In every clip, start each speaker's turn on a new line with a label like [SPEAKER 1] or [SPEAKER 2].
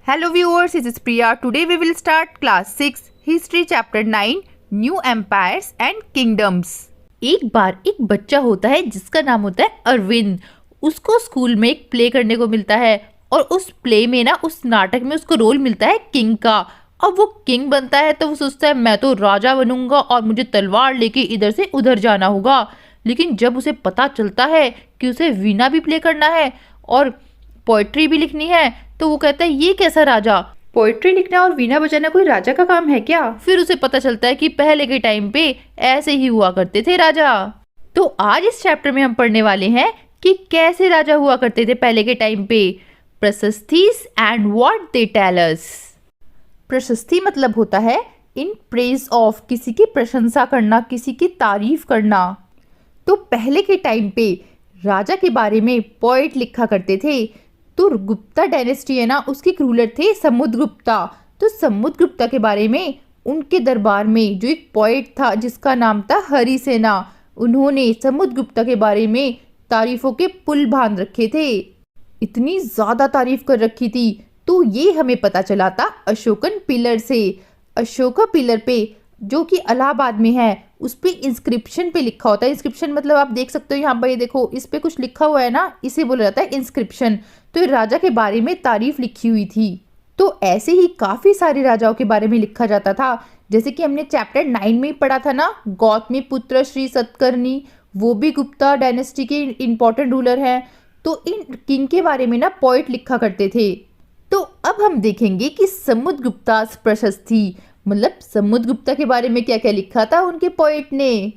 [SPEAKER 1] Hello viewers, this is Priya. Today we will start class 6 History chapter 9 New Empires and Kingdoms. एक बार एक बच्चा होता है जिसका नाम होता है अरविंद। उसको स्कूल में एक प्ले करने को मिलता है और उस प्ले में ना उस नाटक में उसको रोल मिलता है किंग का। अब वो किंग बनता है तो वो सोचता है मैं तो राजा बनूंगा और मुझे तलवार लेके इधर से उधर जाना होगा। लेकिन जब उसे पता चलता है कि उसे वीणा भी प्ले करना है और पोएट्री भी लिखनी है तो वो कहता है ये कैसा राजा, पोएट्री लिखना और वीणा बजाना कोई राजा का काम है क्या। फिर उसे पता चलता है कि पहले के टाइम पे ऐसे ही हुआ करते थे राजा। तो आज इस चैप्टर में हम पढ़ने वाले हैं कि कैसे राजा हुआ करते थे पहले के टाइम पे। Prashastis and what they tell us. प्रशस्ति मतलब होता है इन प्रेज ऑफ, किसी की प्रशंसा करना, किसी की तारीफ करना। तो पहले के टाइम पे राजा के बारे में पोएट लिखा करते थे। तो गुप्ता डायनेस्टी है ना, उसके एक रूलर थे समुद्रगुप्ता। तो समुद्रगुप्ता के बारे में उनके दरबार में जो एक पोएट था जिसका नाम था हरिसेना, उन्होंने समुद्रगुप्ता के बारे में तारीफों के पुल बांध रखे थे। इतनी ज़्यादा तारीफ कर रखी थी तो ये हमें पता चला था अशोकन पिलर से। अशोका पिलर पे जो कि इलाहाबाद में है उस पे इंस्क्रिप्शन पे लिखा होता है। इंस्क्रिप्शन मतलब आप देख सकते हो यहाँ पर, ये देखो इस पे कुछ लिखा हुआ है ना, इसे बोला जाता है इंस्क्रिप्शन। तो ये राजा के बारे में तारीफ लिखी हुई थी। तो ऐसे ही काफ़ी सारे राजाओं के बारे में लिखा जाता था, जैसे कि हमने चैप्टर 9 में पढ़ा था ना, गौतमी पुत्र श्री सतकर्णी, वो भी गुप्ता डायनेस्टी के इम्पोर्टेंट रूलर हैं। तो इन किंग के बारे में ना पोएट लिखा करते थे। तो अब हम देखेंगे कि समुद्रगुप्ता प्रशस्ति मतलब समुद्रगुप्ता के बारे में क्या क्या लिखा था उनके पोएट ने।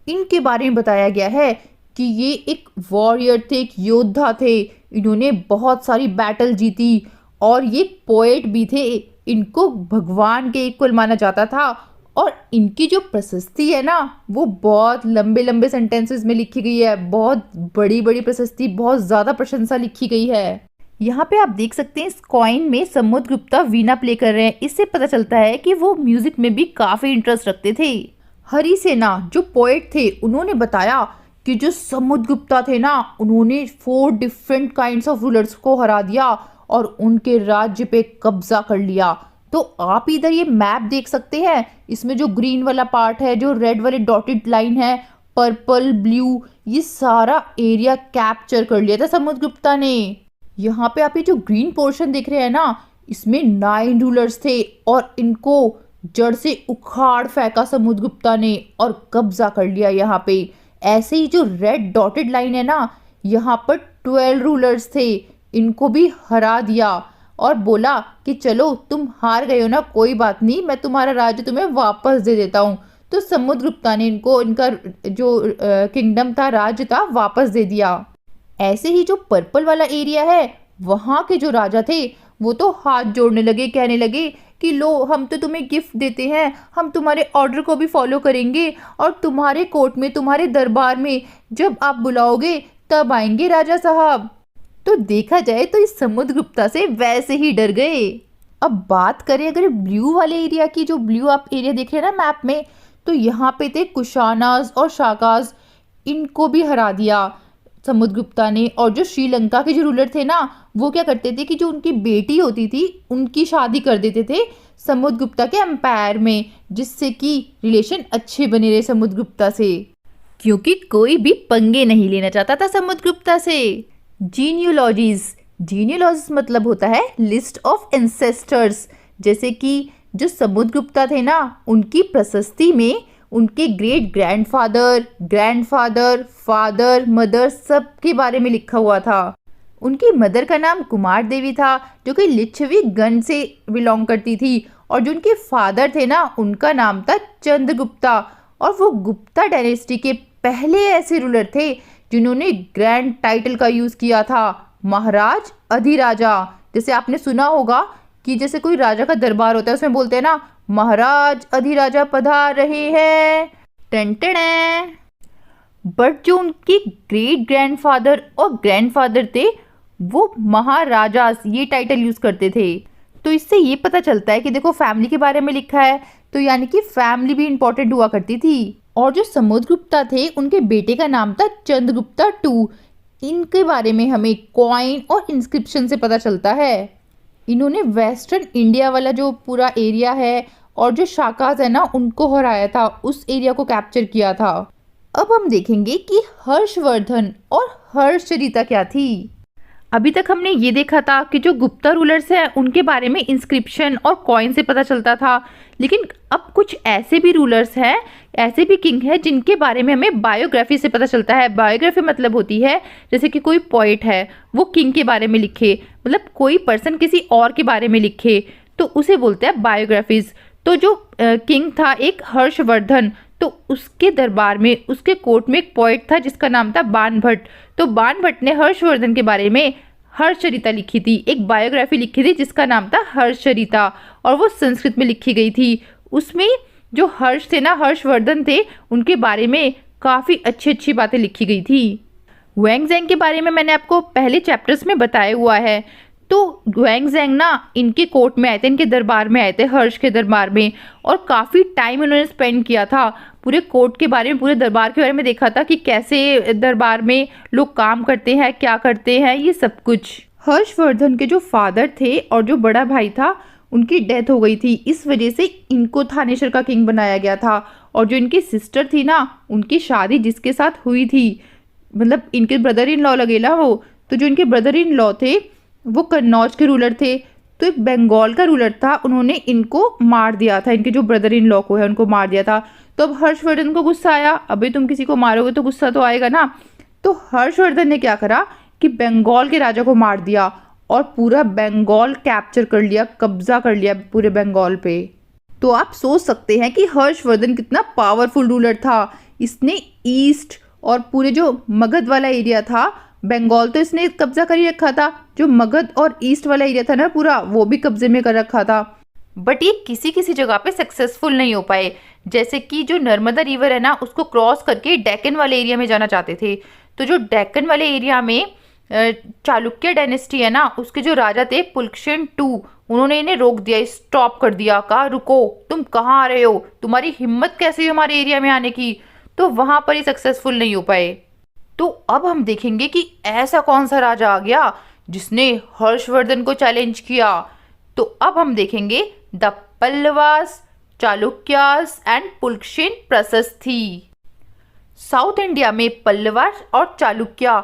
[SPEAKER 1] इनके बारे में बताया गया है कि ये एक वॉरियर थे, एक योद्धा थे। इन्होंने बहुत सारी बैटल जीती और ये पोएट भी थे। इनको भगवान के इक्वल माना जाता था। और इनकी जो प्रशस्ति है ना वो बहुत लंबे लंबे सेंटेंसेस में लिखी गई है। बहुत बड़ी बड़ी प्रशस्ति, बहुत ज़्यादा प्रशंसा लिखी गई है। यहाँ पे आप देख सकते हैं इस कॉइन में समुद्रगुप्ता वीणा प्ले कर रहे हैं। इससे पता चलता है कि वो म्यूजिक में भी काफ़ी इंटरेस्ट रखते थे। हरिसेना जो पोएट थे उन्होंने बताया कि जो समुद्रगुप्ता थे ना उन्होंने 4 डिफरेंट काइंड्स ऑफ रूलर्स को हरा दिया और उनके राज्य पे कब्जा कर लिया। तो आप इधर ये मैप देख सकते हैं, इसमें जो ग्रीन वाला पार्ट है, जो रेड वाले डॉटेड लाइन है, पर्पल ब्लू, ये सारा एरिया कैप्चर कर लिया था समुद्रगुप्ता ने। यहाँ पे आप ये जो ग्रीन पोर्शन देख रहे हैं ना, इसमें 9 रूलर्स थे और इनको जड़ से उखाड़ फेंका समुद्रगुप्ता ने और कब्जा कर लिया यहाँ पे। ऐसे ही जो रेड डॉटेड लाइन है ना, यहाँ पर 12 रूलर्स थे, इनको भी हरा दिया और बोला कि चलो तुम हार गए हो ना, कोई बात नहीं, मैं तुम्हारा राज्य तुम्हें वापस दे देता हूँ। तो समुद्रगुप्ता ने इनको इनका जो किंगडम था, राज्य था, वापस दे दिया। ऐसे ही जो पर्पल वाला एरिया है वहाँ के जो राजा थे वो तो हाथ जोड़ने लगे, कहने लगे कि लो हम तो तुम्हें गिफ्ट देते हैं, हम तुम्हारे ऑर्डर को भी फॉलो करेंगे और तुम्हारे कोर्ट में, तुम्हारे दरबार में जब आप बुलाओगे तब आएंगे राजा साहब। तो देखा जाए तो इस समुद्रगुप्ता से वैसे ही डर गए। अब बात करें अगर ब्लू वाले एरिया की, जो ब्लू आप एरिया देख रहे हैं ना मैप में, तो यहाँ पे थे कुशानाज और शाकाज, इनको भी हरा दिया समुद्रगुप्ता ने। और जो श्रीलंका के जो रूलर थे ना वो क्या करते थे कि जो उनकी बेटी होती थी उनकी शादी कर देते थे समुद्रगुप्ता के एम्पायर में, जिससे कि रिलेशन अच्छे बने रहे समुद्रगुप्ता से, क्योंकि कोई भी पंगे नहीं लेना चाहता था समुद्रगुप्ता से। जीनियोलॉजीज मतलब होता है लिस्ट ऑफ एंसेस्टर्स। जैसे कि जो समुद्रगुप्ता थे ना उनकी प्रशस्ति में उनके great grandfather, grandfather, father, mother सब के बारे में लिखा हुआ था। उनकी मदर का नाम कुमार देवी था जो कि लिच्छवी गण से बिलोंग करती थी। और जो उनके फादर थे ना उनका नाम था चंद्रगुप्ता। और वो गुप्ता डायनेस्टी के पहले ऐसे रूलर थे जिन्होंने ग्रैंड टाइटल का यूज़ किया था, महाराज अधिराजा। जैसे आपने सुना होगा कि जैसे कोई राजा का दरबार होता है उसमें बोलते हैं ना महाराज अधिराजा पधार रहे हैं, टेंटेड़े। बट जो उनके ग्रेट ग्रैंडफादर और ग्रैंडफादर थे वो महाराजास ये टाइटल यूज करते थे। तो इससे ये पता चलता है कि देखो फैमिली के बारे में लिखा है तो यानी कि फैमिली भी इंपॉर्टेंट हुआ करती थी। और जो समुद्रगुप्ता थे उनके बेटे का नाम था चंद्रगुप्ता II। इनके बारे में हमें कॉइन और इंस्क्रिप्शन से पता चलता है। इन्होंने वेस्टर्न इंडिया वाला जो पूरा एरिया है और जो शाकाज है ना उनको हराया था, उस एरिया को कैप्चर किया था। अब हम देखेंगे कि हर्षवर्धन और हर्षचरिता क्या थी। अभी तक हमने ये देखा था कि जो गुप्ता रूलर्स हैं उनके बारे में इंस्क्रिप्शन और कॉइन से पता चलता था, लेकिन अब कुछ ऐसे भी रूलर्स हैं, ऐसे भी किंग हैं जिनके बारे में हमें बायोग्राफी से पता चलता है। बायोग्राफी मतलब होती है जैसे कि कोई पोइट है वो किंग के बारे में लिखे, मतलब कोई पर्सन किसी और के बारे में लिखे तो उसे बोलते हैं बायोग्राफीज। तो जो किंग था एक हर्षवर्धन, तो उसके दरबार में उसके कोर्ट में एक पोइट था जिसका नाम था बाणभट्ट। तो बाणभट्ट ने हर्षवर्धन के बारे में हर्षचरिता लिखी थी, एक बायोग्राफी लिखी थी जिसका नाम था हर्षचरिता, और वो संस्कृत में लिखी गई थी। उसमें जो हर्ष थे ना, हर्षवर्धन थे, उनके बारे में काफ़ी अच्छी अच्छी बातें लिखी गई थी। वेंगजेंग के बारे में मैंने आपको पहले चैप्टर्स में बताया हुआ है। तो वेंगजेंग ना इनके कोर्ट में आए थे, इनके दरबार में आए थे, हर्ष के दरबार में, और काफ़ी टाइम इन्होंने स्पेंड किया था पूरे कोर्ट के बारे में, पूरे दरबार के बारे में देखा था कि कैसे दरबार में लोग काम करते हैं, क्या करते हैं, ये सब कुछ। हर्षवर्धन के जो फादर थे और जो बड़ा भाई था उनकी डेथ हो गई थी, इस वजह से इनको थानेश्वर का किंग बनाया गया था। और जो इनकी सिस्टर थी ना, उनकी शादी जिसके साथ हुई थी, मतलब इनके ब्रदर इन लॉ लगेला वो, तो जो इनके ब्रदर इन लॉ थे वो कन्नौज के रूलर थे, तो एक बंगाल का रूलर था, उन्होंने इनको मार दिया था, इनके जो ब्रदर इन लॉ को है उनको मार दिया था। तो अब हर्षवर्धन को गुस्सा आया, अभी तुम किसी को मारोगे तो गुस्सा तो आएगा ना। तो हर्षवर्धन ने क्या करा कि बंगाल के राजा को मार दिया और पूरा बंगाल कैप्चर कर लिया, कब्जा कर लिया पूरे बंगाल पे। तो आप सोच सकते हैं कि हर्षवर्धन कितना पावरफुल रूलर था। इसने ईस्ट और पूरे जो मगध वाला एरिया था, बंगाल तो इसने कब्जा कर ही रखा था, जो मगध और ईस्ट वाला एरिया था ना पूरा, वो भी कब्जे में कर रखा था। बट ये किसी किसी जगह पे सक्सेसफुल नहीं हो पाए, जैसे कि जो नर्मदा रिवर है ना उसको क्रॉस करके डेक्कन वाले एरिया में जाना चाहते थे। तो जो डेक्कन वाले एरिया में चालुक्य डायनेस्टी है ना, उसके जो राजा थे पुलकेशिन II, उन्होंने इन्हें रोक दिया, स्टॉप कर दिया, कहा रुको, तुम कहाँ आ रहे हो, तुम्हारी हिम्मत कैसे हुई हमारे एरिया में आने की। तो वहां पर ही सक्सेसफुल नहीं हो पाए। तो अब हम देखेंगे कि ऐसा कौन सा राजा आ गया जिसने हर्षवर्धन को चैलेंज किया। तो अब हम देखेंगे द पल्लवास, चालुक्यास एंड पुलकेशिन प्रशस्ति। साउथ इंडिया में पल्लवास और चालुक्य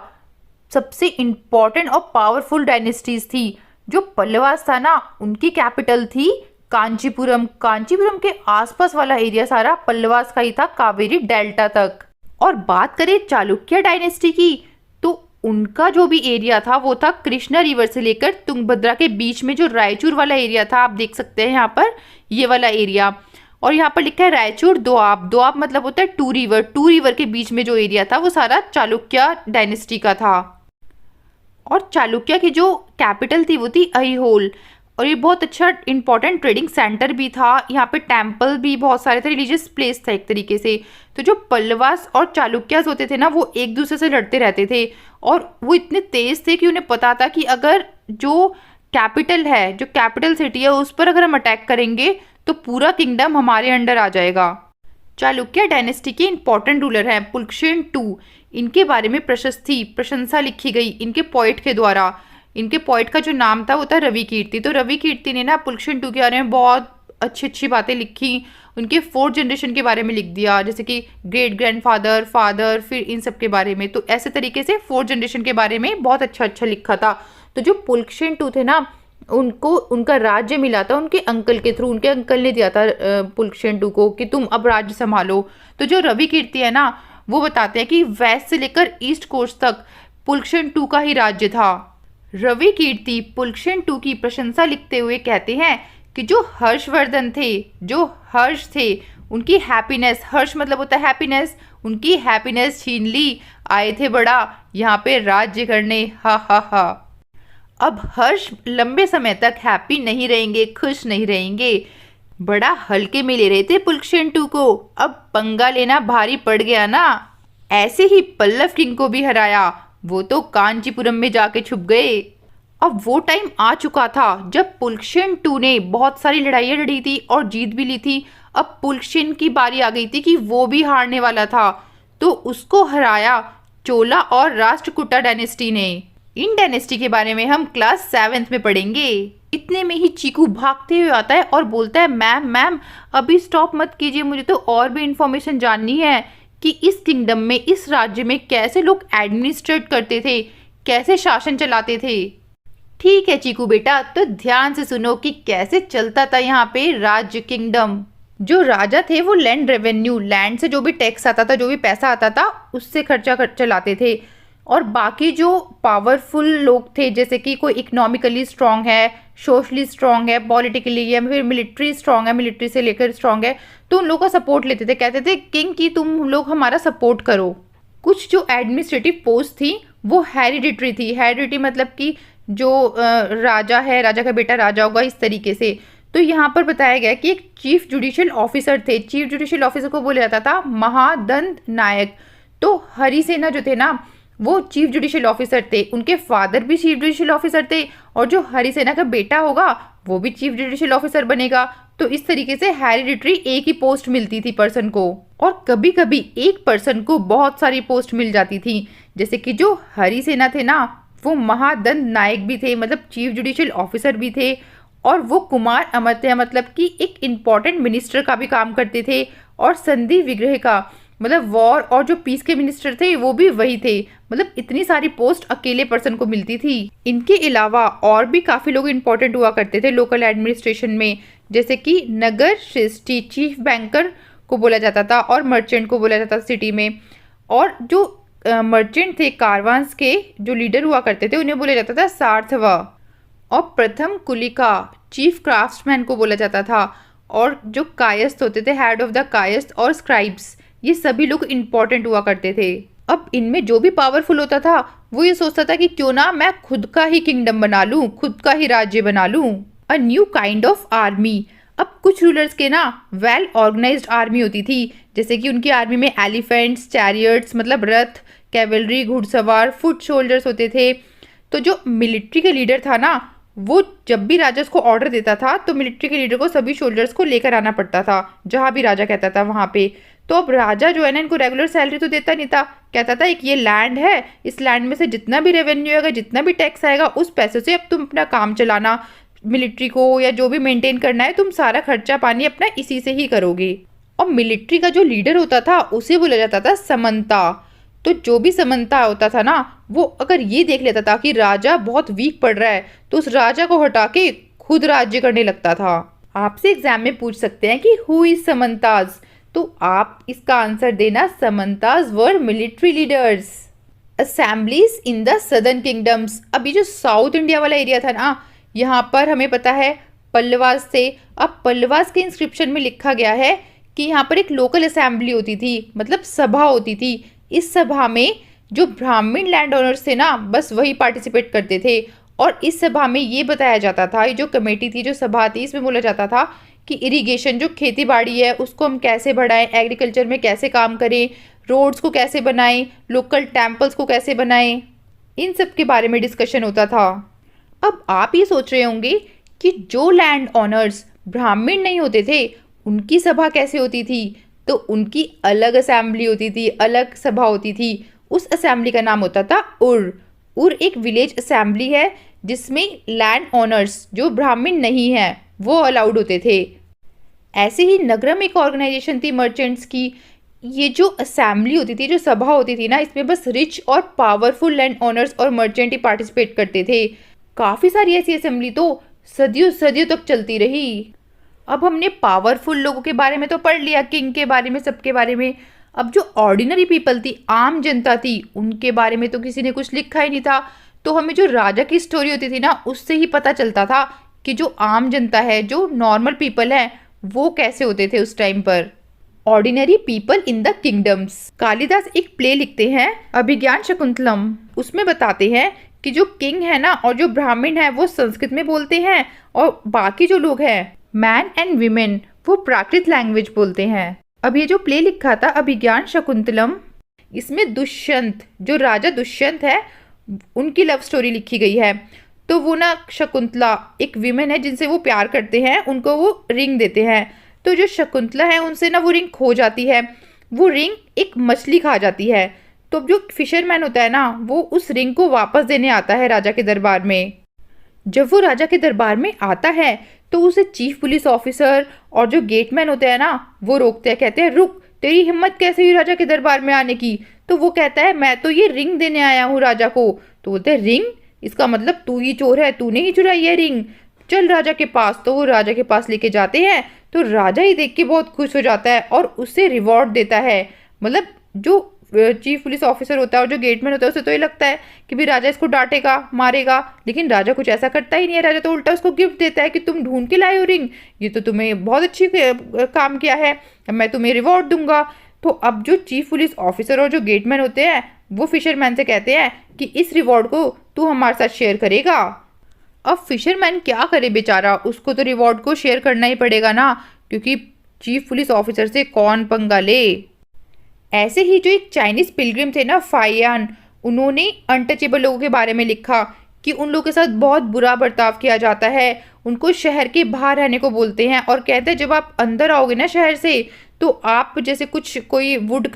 [SPEAKER 1] सबसे इंपॉर्टेंट और पावरफुल डायनेस्टीज थी। जो पल्लवास था ना, उनकी कैपिटल थी कांचीपुरम। कांचीपुरम के आसपास वाला एरिया सारा पल्लवास का ही था, कावेरी डेल्टा तक। और बात करें चालुक्य डायनेस्टी की, तो उनका जो भी एरिया था वो था कृष्णा रिवर से लेकर तुंगभद्रा के बीच में जो रायचूर वाला एरिया था, आप देख सकते हैं यहाँ पर ये वाला एरिया। और यहाँ पर लिखा है रायचूर दोआब। दोआब मतलब होता है टू रिवर, टू रिवर के बीच में जो एरिया था वो सारा चालुक्य डायनेस्टी का था। और चालुक्य की जो कैपिटल थी वो थी अहिहोल, और ये बहुत अच्छा इंपॉर्टेंट ट्रेडिंग सेंटर भी था। यहाँ पे टेम्पल भी बहुत सारे थे, रिलीजियस प्लेस था एक तरीके से। तो जो पल्लवास और चालुक्यास होते थे ना, वो एक दूसरे से लड़ते रहते थे, और वो इतने तेज थे कि उन्हें पता था कि अगर जो कैपिटल है, जो कैपिटल सिटी है, उस पर अगर हम अटैक करेंगे तो पूरा किंगडम हमारे अंडर आ जाएगा। चालुक्य डायनेस्टी के इंपॉर्टेंट रूलर हैं पुलकेशिन II। इनके बारे में प्रशंसा लिखी गई इनके पोइट के द्वारा। इनके पोइट का जो नाम था वो था रवि कीर्ति। तो रवि कीर्ति ने ना पुलकेशिन II के बारे में बहुत अच्छी अच्छी बातें लिखी। उनके 4th जनरेशन के बारे में लिख दिया, जैसे कि ग्रेट ग्रैंडफादर, फादर, फिर इन सब के बारे में। तो ऐसे तरीके से 4th जनरेशन के बारे में बहुत अच्छा अच्छा लिखा था। तो जो पुलकेशिन II थे ना, उनको उनका राज्य मिला था उनके अंकल के थ्रू। उनके अंकल ने दिया था पुलकेशिन II को कि तुम अब राज्य संभालो। तो जो रवि कीर्ति है ना, वो बताते हैं कि वेस्ट से लेकर ईस्ट कोस्ट तक पुलकेशिन II का ही राज्य था। रवि कीर्ति पुलकेशिन II की प्रशंसा लिखते हुए कहते हैं कि जो हर्षवर्धन थे, जो हर्ष थे, उनकी हैप्पीनेस, हर्ष मतलब होता है हैप्पीनेस, उनकी हैप्पीनेस छीन ली, आए थे बड़ा यहाँ पे राज्य करने, हा हा हा। अब हर्ष लंबे समय तक हैप्पी नहीं रहेंगे, खुश नहीं रहेंगे, बड़ा हल्के में ले रहे थे पुलकेशिन II को। अब पंगा लेना भारी पड़ गया ना। ऐसे ही पल्लव किंग को भी हराया, वो तो कांचीपुरम में जाके छुप गए। अब वो टाइम आ चुका था जब पुलकेशिन II ने बहुत सारी लड़ाइयाँ लड़ी थी और जीत भी ली थी। अब पुलकेशिन की बारी आ गई थी कि वो भी हारने वाला था, तो उसको हराया चोला और राष्ट्रकूटा डायनेस्टी ने। इन डायनेस्टी के बारे में हम क्लास 7th में पढ़ेंगे। इतने में ही चीकू भागते हुए आता है और बोलता है मैम मैम अभी स्टॉप मत कीजिए, मुझे तो और भी इंफॉर्मेशन जाननी है कि इस किंगडम में, इस राज्य में कैसे लोग एडमिनिस्ट्रेट करते थे, कैसे शासन चलाते थे। ठीक है चीकू बेटा, तो ध्यान से सुनो कि कैसे चलता था यहाँ पे राज्य, किंगडम। जो राजा थे वो लैंड रेवेन्यू, लैंड से जो भी टैक्स आता था, जो भी पैसा आता था, उससे खर्चा चलाते थे। और बाकी जो पावरफुल लोग थे, जैसे कि कोई इकोनॉमिकली स्ट्रांग है, सोशली स्ट्रांग है, पॉलिटिकली या फिर मिलिट्री स्ट्रांग है, मिलिट्री से लेकर स्ट्रांग है, तो उन लोगों का सपोर्ट लेते थे, कहते थे किंग की तुम लोग हमारा सपोर्ट करो। कुछ जो एडमिनिस्ट्रेटिव पोस्ट थी वो हेरिडिटरी थी। हेरिडिटरी मतलब कि जो राजा है, राजा का बेटा राजा होगा, इस तरीके से। तो यहाँ पर बताया गया कि एक चीफ जुडिशियल ऑफिसर थे। चीफ जुडिशियल ऑफिसर को बोला जाता था महादंड नायक। तो हरिसेना जो थे ना, वो चीफ जुडिशियल ऑफिसर थे, उनके फादर भी चीफ जुडिशियल ऑफिसर थे, और जो हरिसेना का बेटा होगा वो भी चीफ जुडिशियल ऑफिसर बनेगा। तो इस तरीके से हेरिडिटरी एक ही पोस्ट मिलती थी पर्सन को, और कभी कभी एक पर्सन को बहुत सारी पोस्ट मिल जाती थी। जैसे कि जो हरिसेना थे ना, वो महादंड नायक भी थे, मतलब चीफ जुडिशियल ऑफिसर भी थे, और वो कुमार अमात्य मतलब कि एक इम्पॉर्टेंट मिनिस्टर का भी काम करते थे, और संधि विग्रह का मतलब वॉर और जो पीस के मिनिस्टर थे वो भी वही थे। मतलब इतनी सारी पोस्ट अकेले पर्सन को मिलती थी। इनके अलावा और भी काफ़ी लोग इंपॉर्टेंट हुआ करते थे लोकल एडमिनिस्ट्रेशन में, जैसे कि नगर श्रेष्ठी, चीफ बैंकर को बोला जाता था, और मर्चेंट को बोला जाता था सिटी में। और जो मर्चेंट थे, कारवांस के जो लीडर हुआ करते थे, उन्हें बोला जाता था सार्थवा। और प्रथम कुलिका, चीफ क्राफ्ट्समैन को बोला जाता था। और जो कायस्थ होते थे, हेड ऑफ द कायस्थ और स्क्राइब्स, ये सभी लोग इंपॉर्टेंट हुआ करते थे। अब इनमें जो भी पावरफुल होता था वो ये सोचता था कि क्यों ना मैं खुद का ही किंगडम बना लूं, खुद का ही राज्य बना लूं। A new kind of army. अब कुछ रूलर्स के ना वेल ऑर्गेनाइज्ड आर्मी होती थी, जैसे कि उनकी आर्मी में एलिफेंट्स, चैरियट्स मतलब रथ, कैवलरी घुड़सवार, फुट सोल्जर्स होते थे। तो जो मिलिट्री का लीडर था ना, वो जब भी राजा उसको ऑर्डर देता था तो मिलिट्री के लीडर को सभी सोल्जर्स को लेकर आना पड़ता था जहाँ भी राजा कहता था वहाँ पे। तो अब राजा जो है ना, इनको रेगुलर सैलरी तो देता नहीं था, कहता था एक ये लैंड है, इस लैंड में से जितना भी रेवेन्यू आएगा, जितना भी टैक्स आएगा, उस पैसे से अब तुम अपना काम चलाना, मिलिट्री को या जो भी मेंटेन करना है, तुम सारा खर्चा पानी अपना इसी से ही करोगे। और मिलिट्री का जो लीडर होता था उसे बोला जाता था समंता। तो जो भी समंता होता था ना, वो अगर ये देख लेता था कि राजा बहुत वीक पड़ रहा है, तो उस राजा को हटा के खुद राज्य करने लगता था। आपसे एग्जाम में पूछ सकते हैं कि हु इज समंताज, तो आप इसका आंसर देना samantas were military leaders. Assemblies in the southern kingdoms. अब ये जो साउथ इंडिया वाला एरिया था ना, यहाँ पर हमें पता है पल्लवास थे। अब पल्लवास के इंस्क्रिप्शन में लिखा गया है कि यहाँ पर एक लोकल असेंबली होती थी, मतलब सभा होती थी। इस सभा में जो ब्राह्मण लैंड ओनर्स थे ना, बस वही पार्टिसिपेट करते थे। और इस सभा में ये बताया जाता था, ये जो कमेटी थी, जो सभा थी, इसमें बोला जाता था कि इरिगेशन, जो खेती बाड़ी है, उसको हम कैसे बढ़ाएं, एग्रीकल्चर में कैसे काम करें, रोड्स को कैसे बनाएं, लोकल टेम्पल्स को कैसे बनाएं, इन सब के बारे में डिस्कशन होता था। अब आप ये सोच रहे होंगे कि जो लैंड ओनर्स ब्राह्मण नहीं होते थे उनकी सभा कैसे होती थी। तो उनकी अलग असेंबली होती थी, अलग सभा होती थी। उस असेंबली का नाम होता था उर। उर एक विलेज असेंबली है जिसमें लैंड ओनर्स जो ब्राह्मण नहीं हैं वो अलाउड होते थे। ऐसे ही नगरम एक ऑर्गेनाइजेशन थी मर्चेंट्स की। ये जो असेंबली होती थी, जो सभा होती थी ना, इसमें बस रिच और पावरफुल लैंड ओनर्स और मर्चेंट ही पार्टिसिपेट करते थे। काफ़ी सारी ऐसी असेंबली तो सदियों सदियों तक चलती रही। अब हमने पावरफुल लोगों के बारे में तो पढ़ लिया, किंग के बारे में, सबके बारे में। अब जो ऑर्डिनरी पीपल थी, आम जनता थी, उनके बारे में तो किसी ने कुछ लिखा ही नहीं था। तो हमें जो राजा की स्टोरी होती थी ना, उससे ही पता चलता था कि जो आम जनता है, जो नॉर्मल पीपल है, वो कैसे होते थे उस टाइम पर। Ordinary people in the kingdoms. Kalidas एक प्ले लिखते हैं अभिज्ञान शकुंतलम। उसमें बताते हैं कि जो किंग है ना और जो ब्राह्मण है वो संस्कृत में बोलते हैं, और बाकी जो लोग हैं मैन एंड वीमेन वो प्राकृत लैंग्वेज बोलते हैं। अब ये जो प्ले लिखा था अभिज्ञान शकुंतलम, इसमें दुष्यंत, जो राजा दुष्यंत है, उनकी लव स्टोरी लिखी गई है। तो वो ना शकुंतला एक वीमेन है जिनसे वो प्यार करते हैं, उनको वो रिंग देते हैं। तो जो शकुंतला है उनसे ना वो रिंग खो जाती है। वो रिंग एक मछली खा जाती है। तो जो फिशरमैन होता है ना, वो उस रिंग को वापस देने आता है राजा के दरबार में। जब वो राजा के दरबार में आता है तो उसे चीफ पुलिस ऑफिसर और जो गेटमैन होते हैं ना वो रोकते हैं, कहते हैं रुक, तेरी हिम्मत कैसे हुई राजा के दरबार में आने की। तो वो कहता है मैं तो ये रिंग देने आया हूँ राजा को। तो बोलते हैं रिंग, इसका मतलब तू ही चोर है, तूने ही चुराई है रिंग, चल राजा के पास। तो वो राजा के पास लेके जाते हैं तो राजा ही देख के बहुत खुश हो जाता है और उससे रिवॉर्ड देता है। मतलब जो चीफ पुलिस ऑफिसर होता है और जो गेटमैन होता है उसे तो ये लगता है कि भी राजा इसको डांटेगा मारेगा, लेकिन राजा कुछ ऐसा करता ही नहीं है। राजा तो उल्टा उसको गिफ्ट देता है कि तुम ढूंढ के लाए हो रिंग, ये तो तुम्हें बहुत अच्छी काम किया है, मैं तुम्हें रिवॉर्ड दूंगा। तो अब जो चीफ पुलिस ऑफिसर और जो गेटमैन होते हैं वो फिशरमैन से कहते हैं कि इस रिवॉर्ड को तू हमारे साथ शेयर करेगा। अब फिशरमैन क्या करे बेचारा, उसको तो रिवॉर्ड को शेयर करना ही पड़ेगा ना, क्योंकि चीफ पुलिस ऑफिसर से कौन पंगा ले। ऐसे ही जो एक चाइनीज पिलग्रिम थे ना फाइयान, उन्होंने अनटचेबल लोगों के बारे में लिखा कि उन लोगों के साथ बहुत बुरा बर्ताव किया जाता है, उनको शहर के बाहर रहने को बोलते हैं और कहते हैं जब आप अंदर आओगे ना शहर से तो आप जैसे कुछ कोई वुड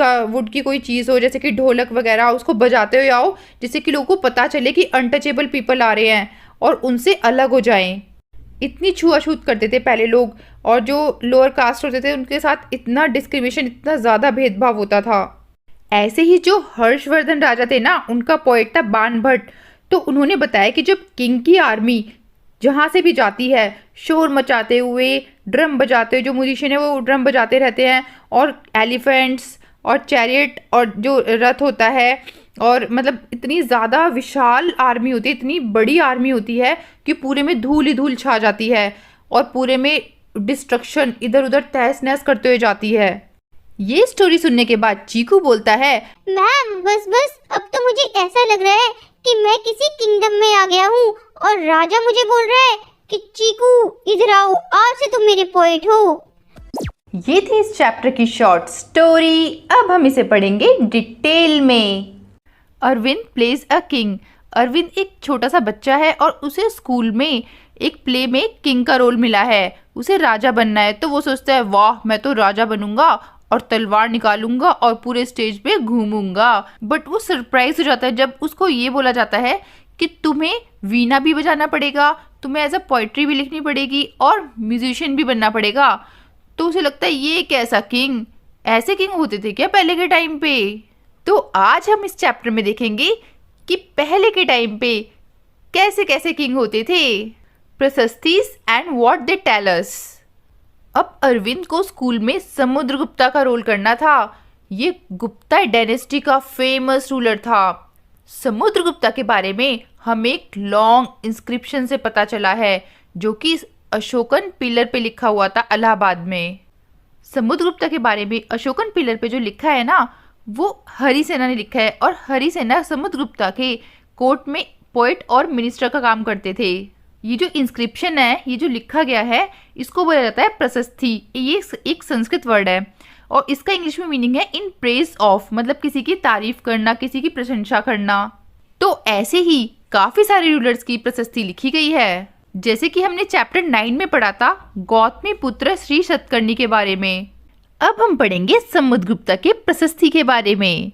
[SPEAKER 1] की कोई चीज़ हो जैसे कि ढोलक वगैरह उसको बजाते हुए आओ, जिससे कि लोगों को पता चले कि अनटचेबल पीपल आ रहे हैं और उनसे अलग हो जाएं। इतनी छुआछूत करते थे पहले लोग, और जो लोअर कास्ट होते थे उनके साथ इतना डिस्क्रिमिनेशन, इतना ज़्यादा भेदभाव होता था। ऐसे ही जो हर्षवर्धन राजा थे ना, उनका पोएट था बाण भट्ट। तो उन्होंने बताया कि जब किंग की आर्मी जहाँ से भी जाती है शोर मचाते हुए, ड्रम बजाते हुए, जो म्यूजिशियन है वो ड्रम बजाते रहते हैं, और एलिफेंट्स और चैरियट और जो रथ होता है, और मतलब इतनी ज़्यादा विशाल आर्मी होती है, इतनी बड़ी आर्मी होती है कि पूरे में धूल ही धूल छा जाती है और पूरे में डिस्ट्रक्शन इधर उधर तहस नहस करते हुए जाती है। ये स्टोरी सुनने के बाद चीकू बोलता है
[SPEAKER 2] मैम बस अब तो मुझे ऐसा लग रहा है कि मैं किसी किंगडम में आ गया हूँ और राजा मुझे बोल रहा है कि चीकू इधर आओ, आज से तुम मेरे पोएट हो।
[SPEAKER 1] ये थी इस चैप्टर की शॉर्ट स्टोरी। अब हम इसे पढ़ेंगे डिटेल में। Arvind plays a king. Arvind एक छोटा सा बच्चा है और उसे स्कूल में एक प्ले में किंग का रोल मिला है, उसे राजा बनना है। तो वो सोचता है वाह मैं तो राजा बनूंगा और तलवार निकालूंगा और पूरे स्टेज पे घूमूंगा। बट वो सरप्राइज हो जाता है जब उसको ये बोला जाता है कि तुम्हें वीणा भी बजाना पड़ेगा, तुम्हें एज अ पोइट्री भी लिखनी पड़ेगी और म्यूजिशियन भी बनना पड़ेगा। तो उसे लगता है ये कैसा किंग, ऐसे किंग होते थे क्या पहले के टाइम पे। तो आज हम इस चैप्टर में देखेंगे कि पहले के टाइम पे कैसे कैसे किंग होते थे, prashastis and what they tell us. अब अरविंद को स्कूल में समुद्रगुप्ता का रोल करना था। ये गुप्ता डायनेस्टी का फेमस रूलर था। समुद्रगुप्ता के बारे में हमें एक लॉन्ग इंस्क्रिप्शन से पता चला है जो कि अशोकन पिलर पे लिखा हुआ था इलाहाबाद में। समुद्रगुप्ता के बारे में अशोकन पिलर पे जो लिखा है ना वो हरिसेना ने लिखा है, और हरिसेना समुद्रगुप्ता के कोर्ट में पोएट और मिनिस्टर का काम करते थे। ये जो इंस्क्रिप्शन है, ये जो लिखा गया है, इसको बोला जाता है प्रशस्ति। ये एक संस्कृत वर्ड है और इसका इंग्लिश में मीनिंग है इन प्रेज ऑफ, मतलब किसी की तारीफ करना, किसी की प्रशंसा करना। तो ऐसे ही काफी सारे रूलर्स की प्रशस्ति लिखी गई है, जैसे कि हमने चैप्टर 9 में पढ़ा था गौतमी पुत्र श्री सतकर्णी के बारे में। अब हम पढ़ेंगे समुद्रगुप्ता के प्रशस्ति के बारे में।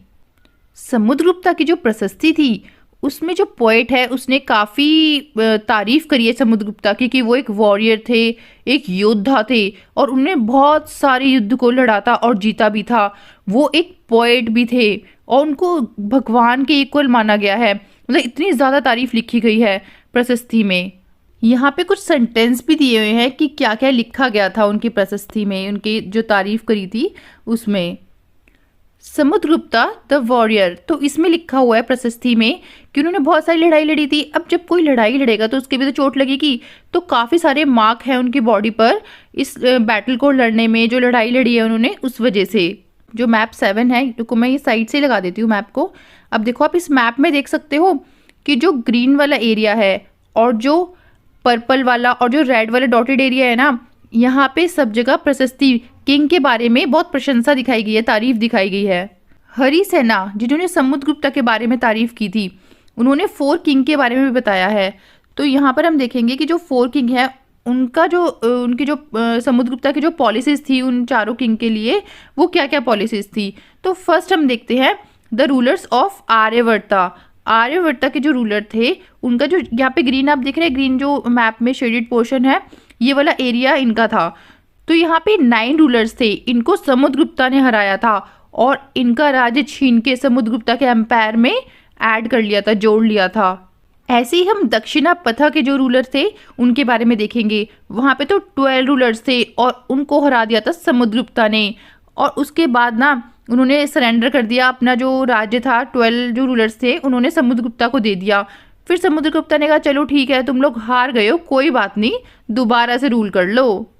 [SPEAKER 1] समुद्रगुप्ता की जो प्रशस्ति थी उसमें जो पोएट है उसने काफ़ी तारीफ करी है समुद्रगुप्ता की कि वो एक वॉरियर थे, एक योद्धा थे और उन्होंने बहुत सारे युद्ध को लड़ा था और जीता भी था। वो एक पोएट भी थे और उनको भगवान के इक्वल माना गया है। मतलब इतनी ज़्यादा तारीफ लिखी गई है प्रशस्ति में। यहाँ पे कुछ सेंटेंस भी दिए हुए हैं कि क्या क्या लिखा गया था उनकी प्रशस्ति में, उनकी जो तारीफ करी थी उसमें। समुद्रगुप्ता द वॉरियर, तो इसमें लिखा हुआ है प्रशस्ति में कि उन्होंने बहुत सारी लड़ाई लड़ी थी। अब जब कोई लड़ाई लड़ेगा तो उसके भी तो चोट लगेगी, तो काफ़ी सारे मार्क हैं उनकी बॉडी पर इस बैटल को लड़ने में, जो लड़ाई लड़ी है उन्होंने उस वजह से। जो मैप 7 है, रुको मैं ये साइड से लगा देती हूँ मैप को। अब देखो आप इस मैप में देख सकते हो कि जो ग्रीन वाला एरिया है और जो पर्पल वाला और जो रेड वाला डॉटेड एरिया है ना, यहाँ पे सब जगह प्रशस्ति किंग के बारे में बहुत प्रशंसा दिखाई गई है, तारीफ दिखाई गई है। हरिसेना जिन्होंने समुद्रगुप्ता के बारे में तारीफ की थी, उन्होंने 4 किंग के बारे में भी बताया है। तो यहाँ पर हम देखेंगे कि जो 4 किंग है उनकी जो समुद्रगुप्ता की जो पॉलिसीज थी उन चारों किंग के लिए, वो क्या क्या पॉलिसीज थी। तो फर्स्ट हम देखते हैं द रूलर्स ऑफ आर्यवर्ता। आर्यवर्ता के जो रूलर थे उनका जो यहाँ पे ग्रीन आप देख रहे हैं, ग्रीन जो मैप में शेडेड पोर्शन है, ये वाला एरिया इनका था। तो यहाँ पे 9 रूलर्स थे, इनको समुद्रगुप्ता ने हराया था और इनका राज्य छीन के समुद्रगुप्ता के एम्पायर में ऐड कर लिया था, जोड़ लिया था। ऐसे ही हम दक्षिणापथ के जो रूलर थे उनके बारे में देखेंगे। वहाँ पे तो 12 रूलर्स थे और उनको हरा दिया था समुद्रगुप्ता ने, और उसके बाद ना उन्होंने सरेंडर कर दिया अपना जो राज्य था। 12 जो रूलर्स थे उन्होंने समुद्रगुप्ता को दे दिया। फिर समुद्रगुप्ता ने कहा चलो ठीक है, तुम लोग हार गए हो, कोई बात नहीं, दोबारा से रूल कर लो।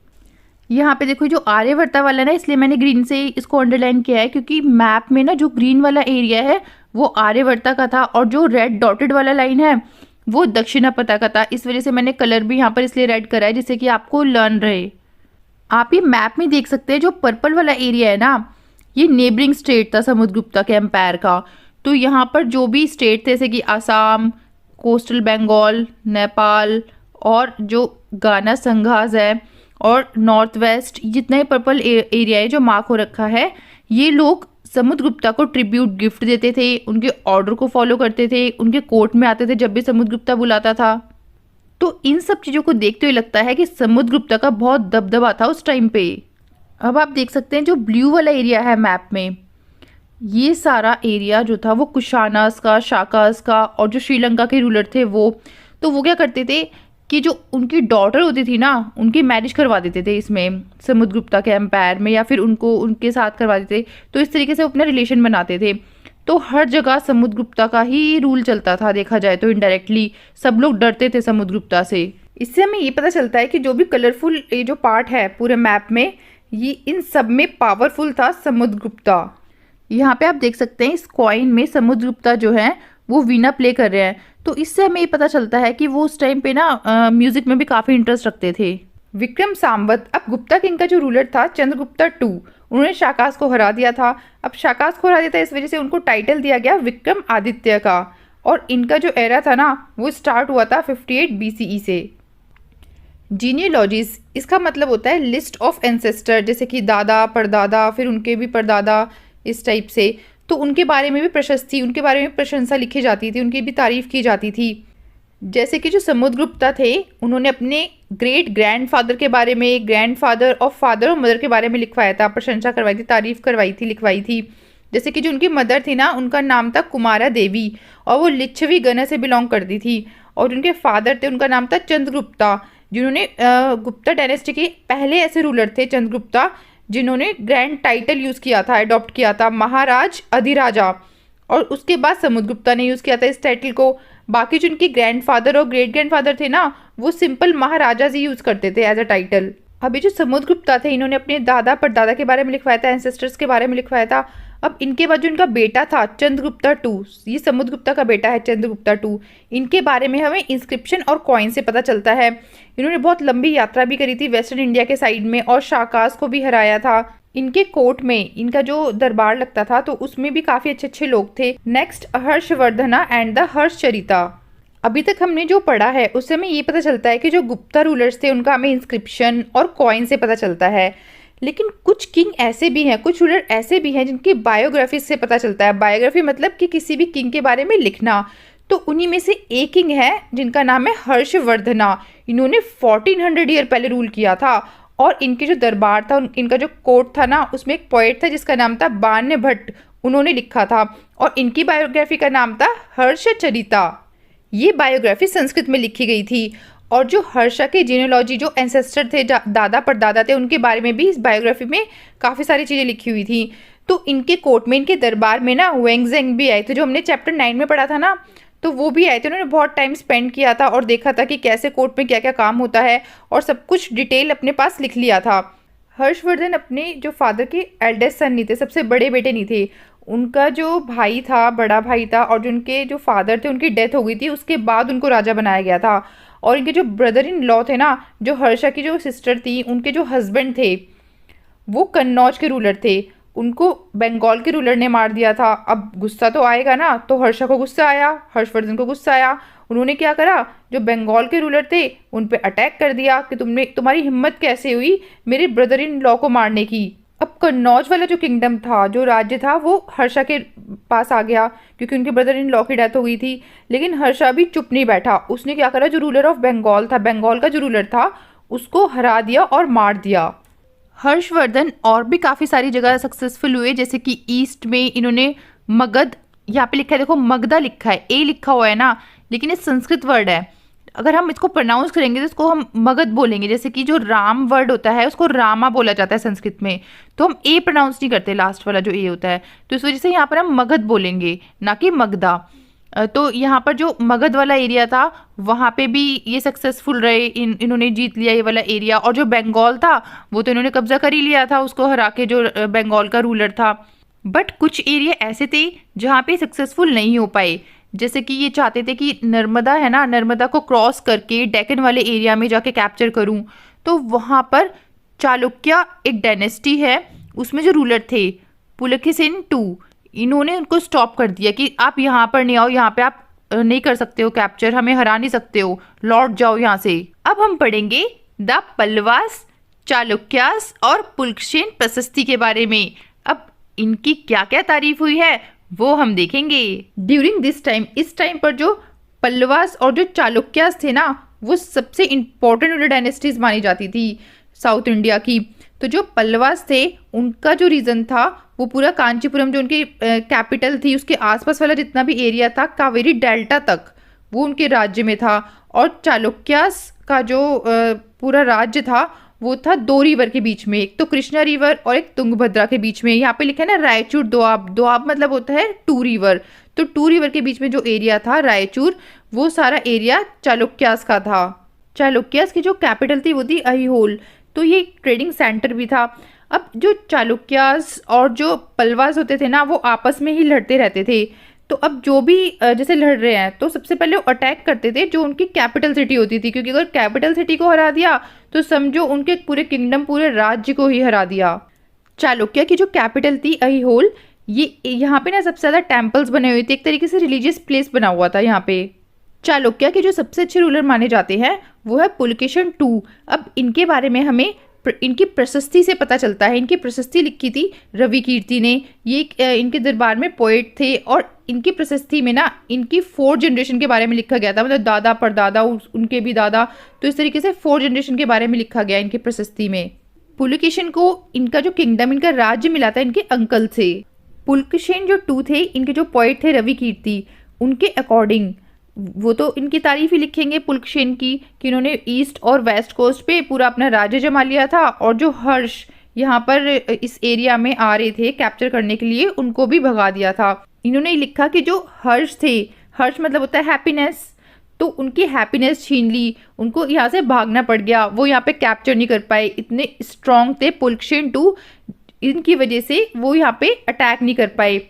[SPEAKER 1] यहाँ पे देखो जो आर्यवर्ता वाला ना, इसलिए मैंने ग्रीन से इसको अंडरलाइन किया है क्योंकि मैप में ना जो ग्रीन वाला एरिया है वो आर्यवर्ता का था और जो रेड डॉटेड वाला लाइन है वो दक्षिणापथ का था। इस वजह से मैंने कलर भी यहाँ पर इसलिए रेड करा है जिससे कि आपको लर्न रहे। आप ये मैप में देख सकते हैं जो पर्पल वाला एरिया है ना, ये नेबरिंग स्टेट था समुद्रगुप्ता के एम्पायर का। तो यहाँ पर जो भी स्टेट थे जैसे कि आसाम, कोस्टल बंगाल, नेपाल और जो गाना संघाज है और नॉर्थ वेस्ट, जितना ही पर्पल एरिया है जो मार्क हो रखा है, ये लोग समुद्रगुप्ता को ट्रिब्यूट गिफ्ट देते थे, उनके ऑर्डर को फॉलो करते थे, उनके कोर्ट में आते थे जब भी समुद्रगुप्ता बुलाता था। तो इन सब चीज़ों को देखते हुए लगता है कि समुद्रगुप्ता का बहुत दबदबा था उस टाइम पे। अब आप देख सकते हैं जो ब्लू वाला एरिया है मैप में, ये सारा एरिया जो था वो कुशानास का, शाकास का और जो श्रीलंका के रूलर थे वो, तो वो क्या करते थे कि जो उनकी डॉटर होती थी ना, उनकी मैरिज करवा देते थे इसमें समुद्रगुप्ता के एम्पायर में, या फिर उनको उनके साथ करवा देते। तो इस तरीके से अपना रिलेशन बनाते थे। तो हर जगह समुद्रगुप्ता का ही रूल चलता था, देखा जाए तो इनडायरेक्टली सब लोग डरते थे समुद्रगुप्ता से। इससे हमें ये पता चलता है कि जो भी कलरफुल ये जो पार्ट है पूरे मैप में, ये इन सब में पावरफुल था समुद्रगुप्ता। यहाँ पे आप देख सकते हैं इस कॉइन में समुद्रगुप्ता जो है वो वीणा प्ले कर रहे हैं। तो इससे हमें ये पता चलता है कि वो उस टाइम पे ना म्यूजिक में भी काफ़ी इंटरेस्ट रखते थे। विक्रम संवत, अब गुप्ता किंग का जो रूलर था चंद्रगुप्ता II, उन्होंने शाकास को हरा दिया था। अब शाकास को हरा दिया था, इस वजह से उनको टाइटल दिया गया विक्रम आदित्य का, और इनका जो एरा था ना वो स्टार्ट हुआ था 58 BCE से। जीनियोलॉजीज, इसका मतलब होता है लिस्ट ऑफ एंसेस्टर, जैसे कि दादा, परदादा, फिर उनके भी परदादा, इस टाइप से। तो उनके बारे में भी प्रशस्ति, उनके बारे में प्रशंसा लिखी जाती थी, उनकी भी तारीफ की जाती थी। जैसे कि जो समुद्रगुप्ता थे उन्होंने अपने ग्रेट ग्रैंडफादर के बारे में, ग्रैंडफादर और फादर और मदर के बारे में लिखवाया था, प्रशंसा करवाई थी, तारीफ करवाई थी, लिखवाई थी। जैसे कि जो उनकी मदर थी ना, उनका नाम था कुमारा देवी और वो लिच्छवी गण से बिलोंग करती थी। और उनके फादर थे, उनका नाम था चंद्रगुप्ता, जिन्होंने गुप्ता डायनेस्टी के पहले ऐसे रूलर थे चंद्रगुप्ता जिन्होंने ग्रैंड टाइटल यूज़ किया था, अडॉप्ट किया था, महाराज अधिराजा। और उसके बाद समुद्रगुप्ता ने यूज़ किया था इस टाइटल को। बाकी जो उनके ग्रैंडफादर और ग्रेट ग्रैंडफादर थे ना, वो सिंपल महाराजा ही यूज़ करते थे एज अ टाइटल। अभी जो समुद्रगुप्ता थे इन्होंने अपने दादा परदादा के बारे में लिखवाया था, एंसेस्टर्स के बारे में लिखवाया था। अब इनके बाद जो इनका बेटा था चंद्रगुप्ता II, ये समुद्रगुप्ता का बेटा है चंद्रगुप्ता II, इनके बारे में हमें इंस्क्रिप्शन और कॉइन से पता चलता है। इन्होंने बहुत लंबी यात्रा भी करी थी वेस्टर्न इंडिया के साइड में और शाकास को भी हराया था। इनके कोर्ट में इनका जो दरबार लगता था तो उसमें भी काफ़ी अच्छे अच्छे लोग थे। Next, Harshavardhana and the Harshacharita. अभी तक हमने जो पढ़ा है उससे हमें ये पता चलता है कि जो गुप्ता रूलर्स थे उनका हमें इंस्क्रिप्शन और कॉइन से पता चलता है। लेकिन कुछ किंग ऐसे भी हैं, कुछ रूलर ऐसे भी हैं जिनकी बायोग्राफी से पता चलता है। बायोग्राफी मतलब कि किसी भी किंग के बारे में लिखना। तो उन्हीं में से एक किंग है जिनका नाम है हर्षवर्धना। इन्होंने 1400 ईयर पहले रूल किया था और इनके जो दरबार था, इनका जो कोर्ट था ना, उसमें एक पोएट था जिसका नाम था बान्य भट्ट, उन्होंने लिखा था और इनकी बायोग्राफी का नाम था हर्षचरिता। ये बायोग्राफी संस्कृत में लिखी गई थी। और जो हर्षा के जीनियोलॉजी, जो एंसेस्टर थे, दादा परदादा थे, उनके बारे में भी इस बायोग्राफी में काफ़ी सारी चीज़ें लिखी हुई थी। तो इनके कोर्ट में, इनके दरबार में ना वेंगजेंग भी आए थे, जो हमने चैप्टर 9 में पढ़ा था ना, तो वो भी आए थे। उन्होंने बहुत टाइम स्पेंड किया था और देखा था कि कैसे कोर्ट में क्या क्या काम होता है और सब कुछ डिटेल अपने पास लिख लिया था। हर्षवर्धन अपने जो फादर के एल्डेस्ट सन नहीं थे, सबसे बड़े बेटे नहीं थे। उनका जो भाई था, बड़ा भाई था, और जो उनके जो फादर थे उनकी डेथ हो गई थी, उसके बाद उनको राजा बनाया गया था। और इनके जो ब्रदर इन लॉ थे ना, जो हर्षा की जो सिस्टर थी, उनके जो हस्बैंड थे वो कन्नौज के रूलर थे, उनको बंगाल के रूलर ने मार दिया था। अब गुस्सा तो आएगा ना, तो हर्षा को गुस्सा आया, हर्षवर्धन को गुस्सा आया। उन्होंने क्या करा, जो बंगाल के रूलर थे उन पे अटैक कर दिया कि तुम्हारी हिम्मत कैसे हुई मेरे ब्रदर इन लॉ को मारने की। अब कन्नौज वाला जो किंगडम था, जो राज्य था, वो हर्षा के पास आ गया क्योंकि उनके ब्रदर इन लॉ की डेथ हो गई थी। लेकिन हर्षा भी चुप नहीं बैठा, उसने क्या करा, जो रूलर ऑफ बंगाल था, बंगाल का जो रूलर था, उसको हरा दिया और मार दिया। हर्षवर्धन और भी काफ़ी सारी जगह सक्सेसफुल हुए, जैसे कि ईस्ट में इन्होंने मगध, यहाँ पे लिखा है देखो मगधा लिखा है, ए लिखा हुआ है ना, लेकिन ये संस्कृत वर्ड है, अगर हम इसको प्रोनाउंस करेंगे तो इसको हम मगध बोलेंगे। जैसे कि जो राम वर्ड होता है उसको रामा बोला जाता है संस्कृत में, तो हम ए प्रोनाउंस नहीं करते, लास्ट वाला जो ए होता है, तो इस वजह से यहाँ पर हम मगध बोलेंगे ना कि मगधा। तो यहाँ पर जो मगध वाला एरिया था वहाँ पे भी ये सक्सेसफुल रहे, इन्होंने जीत लिया ये वाला एरिया। और जो बंगाल था वो तो इन्होंने कब्जा कर ही लिया था, उसको हरा के, जो बंगाल का रूलर था। बट कुछ एरिया ऐसे थे जहाँ पे सक्सेसफुल नहीं हो पाए, जैसे कि ये चाहते थे कि नर्मदा है ना, नर्मदा को क्रॉस करके डेक्कन वाले एरिया में जाके कैप्चर करूं, तो वहाँ पर चालुक्य एक डायनेस्टी है, उसमें जो रूलर थे पुलकेशिन II, इन्होंने उनको स्टॉप कर दिया कि आप यहाँ पर नहीं आओ, यहाँ पे आप नहीं कर सकते हो कैप्चर, हमें हरा नहीं सकते हो, लौट जाओ यहाँ से। अब हम पढ़ेंगे द पल्लवास, चालुक्यास और पुलकेशिन प्रशस्ति के बारे में। अब इनकी क्या क्या तारीफ हुई है वो हम देखेंगे। ड्यूरिंग दिस टाइम, इस टाइम पर जो पल्लवास और जो चालुक्यास थे ना, वो सबसे इम्पोर्टेंट डायनेस्टीज मानी जाती थी साउथ इंडिया की। तो जो पल्लवास थे उनका जो रीजन था वो पूरा कांचीपुरम, जो उनकी कैपिटल थी, उसके आसपास वाला जितना भी एरिया था कावेरी डेल्टा तक, वो उनके राज्य में था। और चालुक्यास का जो पूरा राज्य था वो था 2 रिवर के बीच में, एक तो कृष्णा रिवर और एक तुंगभद्रा के बीच में। यहाँ पे लिखा है ना रायचूर दोआब, दोआब मतलब होता है 2 रिवर, तो 2 रिवर के बीच में जो एरिया था रायचूर, वो सारा एरिया चालुक्यास का था। चालुक्यास की जो कैपिटल थी वो थी अहिहोल, तो ये एक ट्रेडिंग सेंटर भी था। अब जो चालुक्यास और जो पल्लवास होते थे ना, वो आपस में ही लड़ते रहते थे। तो अब जो भी जैसे लड़ रहे हैं तो सबसे पहले वो अटैक करते थे जो उनकी कैपिटल सिटी होती थी, क्योंकि अगर कैपिटल सिटी को हरा दिया तो समझो उनके पूरे किंगडम, पूरे राज्य को ही हरा दिया। चालुक्य की जो कैपिटल थी अहिहोल, ये यहाँ पे ना सबसे ज़्यादा टेम्पल्स बने हुए थे, एक तरीके से रिलीजियस प्लेस बना हुआ था यहाँ पे। चालुक्य के जो सबसे अच्छे रूलर माने जाते हैं वो है पुलकेशिन II। अब इनके बारे में हमें इनकी प्रशस्ति से पता चलता है। इनकी प्रशस्ति लिखी थी रवि कीर्ति ने, ये इनके दरबार में पोएट थे, और इनकी प्रशस्ति में ना इनकी 4 जनरेशन के बारे में लिखा गया था, मतलब दादा परदादा उनके भी दादा, तो इस तरीके से 4 जनरेशन के बारे में लिखा गया इनकी प्रशस्ति में। पुलकेशिन को इनका जो किंगडम, इनका राज्य मिला था इनके अंकल से। पुलकेशिन जो II थे, इनके जो पोएट थे रवि कीर्ति, उनके अकॉर्डिंग वो तो इनकी तारीफ ही लिखेंगे पुलकेशिन की कि इन्होंने ईस्ट और वेस्ट कोस्ट पे पूरा अपना राज्य जमा लिया था, और जो हर्ष यहाँ पर इस एरिया में आ रहे थे कैप्चर करने के लिए, उनको भी भगा दिया था। इन्होंने लिखा कि जो हर्ष थे, हर्ष मतलब होता है हैप्पीनेस, तो उनकी हैप्पीनेस छीन ली, उनको यहाँ से भागना पड़ गया, वो यहाँ पे कैप्चर नहीं कर पाए, इतने स्ट्रॉन्ग थे पुलकेशिन II, इनकी वजह से वो यहाँ पे अटैक नहीं कर पाए।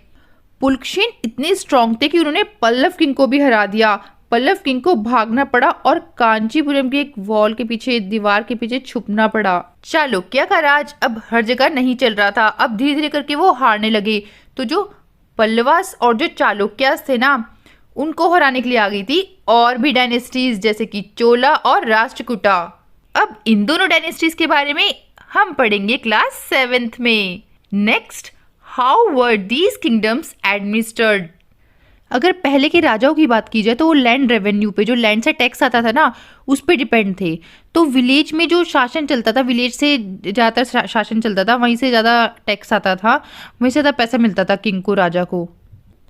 [SPEAKER 1] पुलकेशिन इतने स्ट्रॉन्ग थे कि उन्होंने पल्लव किंग को भी हरा दिया। पल्लव किंग को भागना पड़ा और कांचीपुरम की एक वॉल के पीछे, दीवार के पीछे छुपना पड़ा। चालुक्य का राज अब हर जगह नहीं चल रहा था, अब धीरे धीरे करके वो हारने लगे। तो जो पल्लवास और जो चालुक्यास थे ना, उनको हराने के लिए आ गई थी और भी डायनेस्टीज, जैसे कि चोला और राष्ट्रकूटा। अब इन दोनों डायनेस्टीज के बारे में हम पढ़ेंगे क्लास 7th में। Next, how were these kingdoms administered. अगर पहले के राजाओं की बात की जाए तो वो लैंड रेवेन्यू पे, जो लैंड से टैक्स आता था ना, उस पे डिपेंड थे। तो विलेज में जो शासन चलता था, विलेज से ज़्यादातर शासन चलता था, वहीं से ज़्यादा टैक्स आता था, वहीं से ज़्यादा पैसा मिलता था किंग को, राजा को।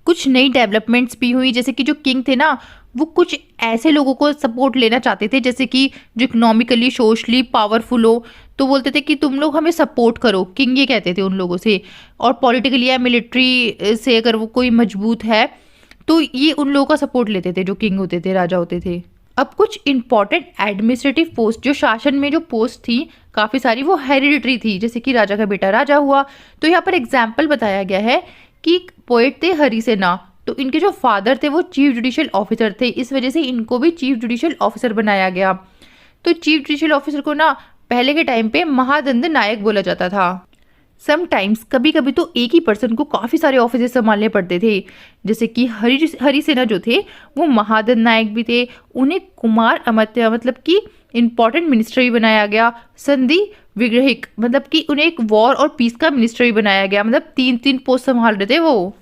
[SPEAKER 1] कुछ नई डेवलपमेंट्स भी हुई, जैसे कि जो किंग थे ना, वो कुछ ऐसे लोगों को सपोर्ट लेना चाहते थे जैसे कि जो इकोनॉमिकली सोशली पावरफुल हो, तो बोलते थे कि तुम लोग हमें सपोर्ट करो, किंग ये कहते थे उन लोगों से। और पॉलिटिकली या मिलिट्री से अगर वो कोई मजबूत है तो ये उन लोगों का सपोर्ट लेते थे जो किंग होते थे, राजा होते थे। अब कुछ इंपॉर्टेंट एडमिनिस्ट्रेटिव पोस्ट, जो शासन में जो पोस्ट थी काफ़ी सारी, वो हेरिडिटरी थी, जैसे कि राजा का बेटा राजा हुआ। तो यहाँ पर एग्जाम्पल बताया गया है कि पोएट थे हरिसेना, तो इनके जो फादर थे वो चीफ जुडिशियल ऑफिसर थे, इस वजह से इनको भी चीफ जुडिशियल ऑफिसर बनाया गया। तो चीफ जुडिशियल ऑफिसर को ना पहले के टाइम पे महादंड नायक बोला जाता था। समटाइम्स कभी कभी तो एक ही पर्सन को काफ़ी सारे ऑफिस संभालने पड़ते थे, जैसे कि हरिसेना जो थे वो महादंड नायक भी थे, उन्हें कुमार अमात्य मतलब कि इम्पोर्टेंट मिनिस्टर भी बनाया गया। संधि विग्रहिक मतलब कि उन्हें एक वॉर और पीस का मिनिस्टर भी बनाया गया, मतलब 3 पोस्ट संभाल रहे थे वो।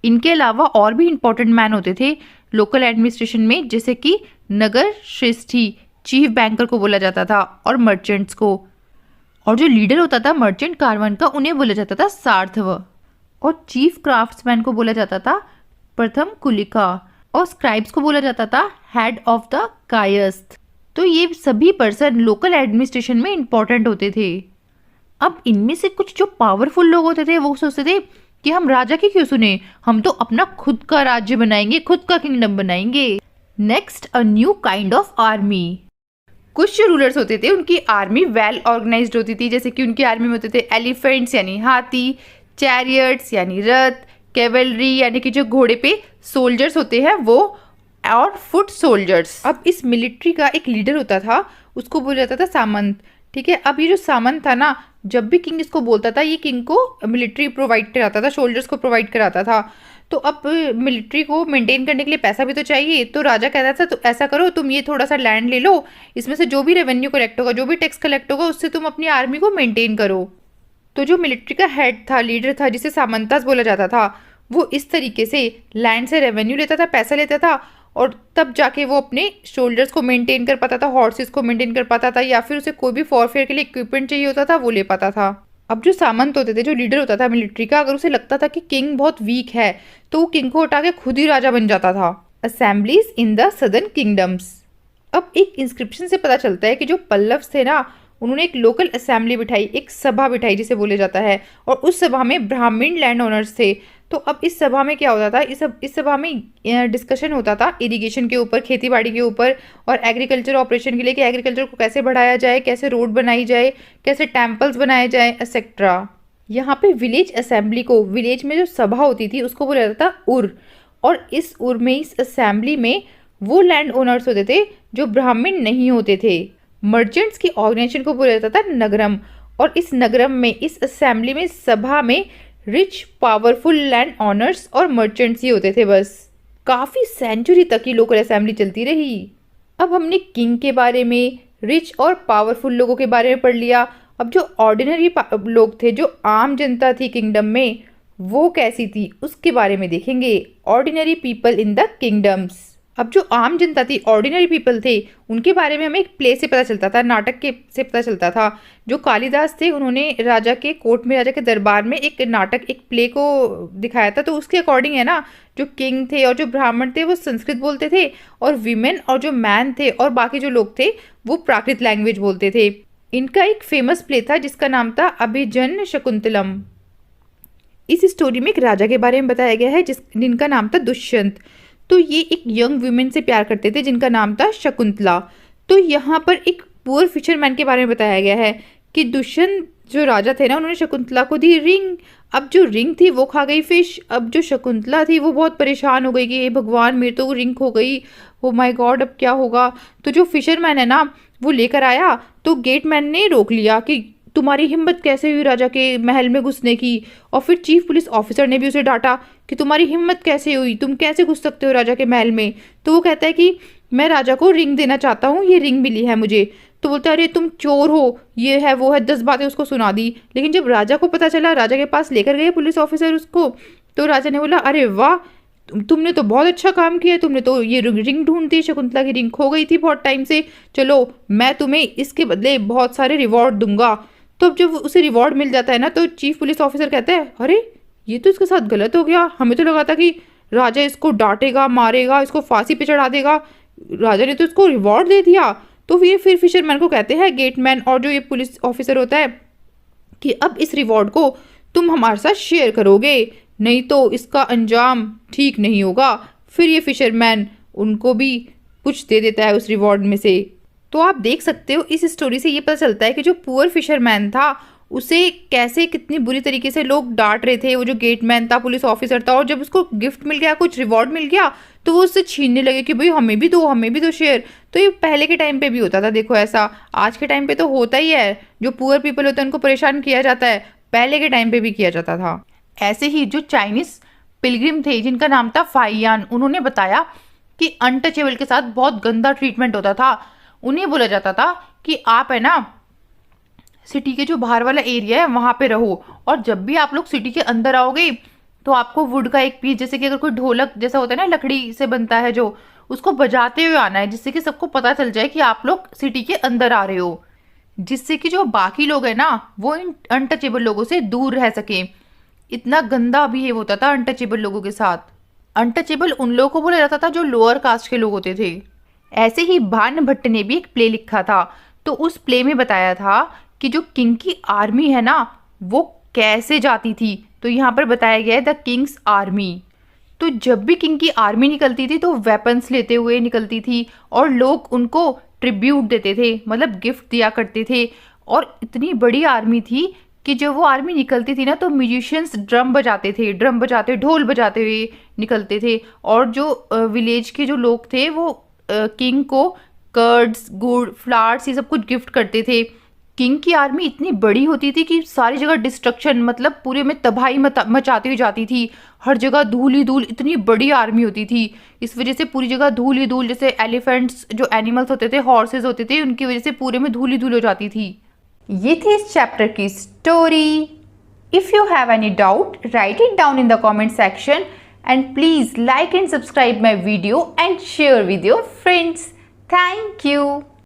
[SPEAKER 1] इनके अलावा और भी इम्पोर्टेंट मैन होते थे लोकल एडमिनिस्ट्रेशन में, जैसे कि नगर श्रेष्ठी, चीफ बैंकर को बोला जाता था, और मर्चेंट्स को। और जो लीडर होता था मर्चेंट कारवान का, उन्हें बोला जाता था सार्थव। और चीफ क्राफ्ट्समैन को बोला जाता था प्रथम कुलिका, और स्क्राइब्स को बोला जाता था हेड ऑफ द कायस्थ। तो ये सभी पर्सन लोकल एडमिनिस्ट्रेशन में इम्पोर्टेंट होते थे। अब इनमें से कुछ जो पावरफुल लोग होते थे वो सोचते थे कि हम राजा की क्यों सुने, हम तो अपना खुद का राज्य बनाएंगे, खुद का किंगडम बनाएंगे। Next, a new kind of army. कुछ जो रूलर्स होते थे उनकी आर्मी वेल ऑर्गेनाइज्ड होती थी, जैसे कि उनकी आर्मी में होते थे एलिफेंट्स यानी हाथी, चैरियट्स यानी रथ, कैवलरी यानी कि जो घोड़े पे सोल्जर्स होते हैं वो, और फुट सोल्जर्स। अब इस मिलिट्री का एक लीडर होता था, उसको बोला जाता था सामंत। ठीक है, अब ये जो सामंत था ना, जब भी किंग इसको बोलता था, ये किंग को मिलिट्री प्रोवाइड कराता था, सोल्जर्स को प्रोवाइड कराता था। तो अब मिलिट्री को मेंटेन करने के लिए पैसा भी तो चाहिए, तो राजा कहता था तो ऐसा करो, तुम ये थोड़ा सा लैंड ले लो, इसमें से जो भी रेवेन्यू कलेक्ट होगा, जो भी टैक्स कलेक्ट होगा, उससे तुम अपनी आर्मी को मेंटेन करो। तो जो मिलिट्री का हेड था, लीडर था, जिसे सामंतास बोला जाता था, वो इस तरीके से लैंड से रेवेन्यू लेता था, पैसा लेता था, और तब जाके वो अपने शोल्डर्स को मेंटेन कर पाता था, हॉर्सेस को मेंटेन कर पाता था, या फिर उसे कोई भी वॉरफेयर के लिए इक्विपमेंट चाहिए होता था वो ले पाता था। अब जो सामंत होते थे, जो लीडर होता था मिलिट्री का, अगर उसे लगता था कि किंग बहुत वीक है तो वो किंग को हटा के खुद ही राजा बन जाता था। Assemblies in the southern kingdoms. अब एक इंस्क्रिप्शन से पता चलता है कि जो पल्लव्स थे ना, उन्होंने एक लोकल असेंबली बिठाई, एक सभा बिठाई जिसे बोले जाता है, और उस सभा में ब्राह्मण लैंड ओनर्स थे। तो अब इस सभा में क्या होता था, इस सभा में डिस्कशन होता था इरिगेशन के ऊपर, खेती बाड़ी के ऊपर, और एग्रीकल्चर ऑपरेशन के लिए कि एग्रीकल्चर को कैसे बढ़ाया जाए, कैसे रोड बनाई जाए, कैसे टेम्पल्स बनाए जाए, एक्सेट्रा। यहाँ पे विलेज असेंबली को, विलेज में जो सभा होती थी उसको बोला जाता था उर, और इस उर में, इस असेंबली में वो लैंड ओनर्स होते थे जो ब्राह्मण नहीं होते थे। मर्चेंट्स की ऑर्गेनाइजेशन को बोला जाता था नगरम, और इस नगरम में, इस असेंबली में, सभा में रिच पावरफुल लैंड ऑनर्स और मर्चेंट्स ही होते थे बस। काफ़ी सेंचुरी तक ही लोकल असेंबली चलती रही। अब हमने किंग के बारे में, रिच और पावरफुल लोगों के बारे में पढ़ लिया। अब जो ऑर्डिनरी लोग थे, जो आम जनता थी किंगडम में, वो कैसी थी उसके बारे में देखेंगे। Ordinary people in the kingdoms. अब जो आम जनता थी, ऑर्डिनरी पीपल थे, उनके बारे में हमें एक प्ले से पता चलता था, नाटक के से पता चलता था। जो कालिदास थे, उन्होंने राजा के कोर्ट में, राजा के दरबार में एक नाटक, एक प्ले को दिखाया था। तो उसके अकॉर्डिंग है ना, जो किंग थे और जो ब्राह्मण थे वो संस्कृत बोलते थे, और विमेन और जो मैन थे और बाकी जो लोग थे वो प्राकृत लैंग्वेज बोलते थे। इनका एक फेमस प्ले था जिसका नाम था अभिजन शकुंतलम। इस स्टोरी में एक राजा के बारे में बताया गया है जिनका नाम था दुष्यंत। तो ये एक यंग वुमेन से प्यार करते थे जिनका नाम था शकुंतला। तो यहाँ पर एक पुअर फिशरमैन के बारे में बताया गया है कि दुष्यंत जो राजा थे ना, उन्होंने शकुंतला को दी रिंग। अब जो रिंग थी वो खा गई फिश। अब जो शकुंतला थी वो बहुत परेशान हो गई कि हे भगवान, मेरे तो रिंग खो गई, ओ माय गॉड, अब क्या होगा। तो जो फिशरमैन है ना, वो लेकर आया, तो गेटमैन ने रोक लिया कि तुम्हारी हिम्मत कैसे हुई राजा के महल में घुसने की। और फिर चीफ पुलिस ऑफिसर ने भी उसे डांटा कि तुम्हारी हिम्मत कैसे हुई, तुम कैसे घुस सकते हो राजा के महल में। तो वो कहता है कि मैं राजा को रिंग देना चाहता हूँ, ये रिंग मिली है मुझे। तो बोलता है अरे तुम चोर हो, ये है वो है, 10 बातें उसको सुना दी। लेकिन जब राजा को पता चला, राजा के पास लेकर गए पुलिस ऑफिसर उसको, तो राजा ने बोला अरे वाह, तुमने तो बहुत अच्छा काम किया, तुमने तो ये रिंग ढूंढती, शकुंतला की रिंग खो गई थी बहुत टाइम से, चलो मैं तुम्हें इसके बदले बहुत सारे रिवॉर्ड दूंगा। तो अब जब उसे रिवॉर्ड मिल जाता है ना, तो चीफ पुलिस ऑफिसर कहता है अरे ये तो इसके साथ गलत हो गया, हमें तो लगा था कि राजा इसको डांटेगा, मारेगा, इसको फांसी पे चढ़ा देगा, राजा ने तो इसको रिवॉर्ड दे दिया। तो फिर फिशरमैन को कहते हैं गेटमैन और जो ये पुलिस ऑफिसर होता है कि अब इस रिवॉर्ड को तुम हमारे साथ शेयर करोगे, नहीं तो इसका अंजाम ठीक नहीं होगा। फिर ये फिशरमैन उनको भी कुछ दे देता है उस रिवॉर्ड में से। तो आप देख सकते हो इस स्टोरी से ये पता चलता है कि जो पुअर फिशरमैन था उसे कैसे कितनी बुरी तरीके से लोग डांट रहे थे। वो जो गेटमैन था, पुलिस ऑफिसर था, और जब उसको गिफ्ट मिल गया, कुछ रिवॉर्ड मिल गया, तो वो उससे छीनने लगे कि भाई हमें भी दो, हमें भी दो शेयर। तो ये पहले के टाइम पे भी होता था, देखो ऐसा आज के टाइम पे तो होता ही है। जो पुअर पीपल होते हैं उनको परेशान किया जाता है, पहले के टाइम पे भी किया जाता था। ऐसे ही जो चाइनीज पिलग्रिम थे जिनका नाम था फाइयान, उन्होंने बताया कि अनटचेबल के साथ बहुत गंदा ट्रीटमेंट होता था। उन्हें बोला जाता था कि आप है ना सिटी के जो बाहर वाला एरिया है वहां पे रहो, और जब भी आप लोग सिटी के अंदर आओगे तो आपको वुड का एक पीस, जैसे कि अगर कोई ढोलक जैसा होता है ना, लकड़ी से बनता है जो, उसको बजाते हुए आना है, जिससे कि सबको पता चल जाए कि आप लोग सिटी के अंदर आ रहे हो, जिससे कि जो बाकी लोग हैं ना वो इन अनटचेबल लोगों से दूर रह सके। इतना गंदा बिहेव होता था अनटचेबल लोगों के साथ। अनटचेबल उन लोगों को बोला जाता था जो लोअर कास्ट के लोग होते थे। ऐसे ही भान भट्ट ने भी एक प्ले लिखा था, तो उस प्ले में बताया था कि जो किंग की आर्मी है ना वो कैसे जाती थी। तो यहाँ पर बताया गया है द किंग्स आर्मी। तो जब भी किंग की आर्मी निकलती थी तो वेपन्स लेते हुए निकलती थी, और लोग उनको ट्रिब्यूट देते थे, मतलब गिफ्ट दिया करते थे। और इतनी बड़ी आर्मी थी कि जब वो आर्मी निकलती थी ना तो म्यूजिशियंस ड्रम बजाते ढोल बजाते हुए निकलते थे, और जो विलेज के जो लोग थे वो किंग को कर्ड्स, गुड़, फ्लावर्स ये सब कुछ गिफ्ट करते थे। किंग की आर्मी इतनी बड़ी होती थी कि सारी जगह डिस्ट्रक्शन, मतलब पूरे में तबाही मचाती हुई जाती थी, हर जगह धूल ही धूल, इतनी बड़ी आर्मी होती थी। इस वजह से पूरी जगह धूल ही धूल, जैसे एलिफेंट्स जो एनिमल्स होते थे, हॉर्सेस होते थे, उनकी वजह से पूरे में धूल ही धूल हो जाती थी। ये थी इस चैप्टर की story. If you have any doubt right it down in the comment section, and please like and subscribe my video and share with your friends. Thank you.